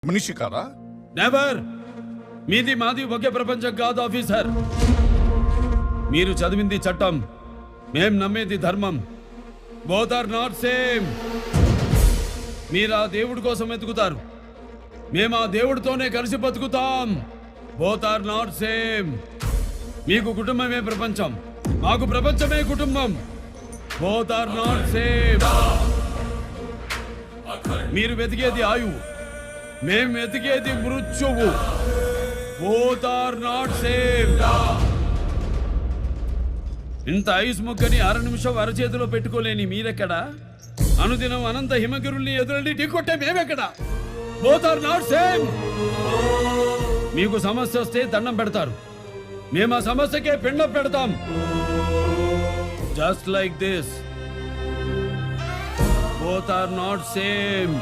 మనిషి కాదా? నెవర్. మీది మాది ఒకే ప్రపంచం కాదు ఆఫీసర్. మీరు చదివింది చట్టం, మేం నమ్మేది ధర్మం. Both are not same. మీరు ఆ దేవుడి కోసం ఎతుకుతారు, మేము ఆ దేవుడితోనే కలిసి బతుకుతాం. Both are not same. మీకు కుటుంబమే ప్రపంచం, మాకు ప్రపంచమే కుటుంబం. Both are not same. మీరు వెతికేది ఆయువు, మేం వెతికేది మృత్యువు. Both are not same. ఇంత ఐస్ ముక్కని అర నిమిషం అరచేతిలో పెట్టుకోలేని మీరెక్కడా? అనుదినం అనంత హిమగిరుల్ని ఎదురని ఢీకొట్టే మేమెక్కడా? Both are not same. మీకు సమస్య వస్తే దండం పెడతారు, మేము ఆ సమస్యకే పిండం పెడతాం. Just like this. Both are not same.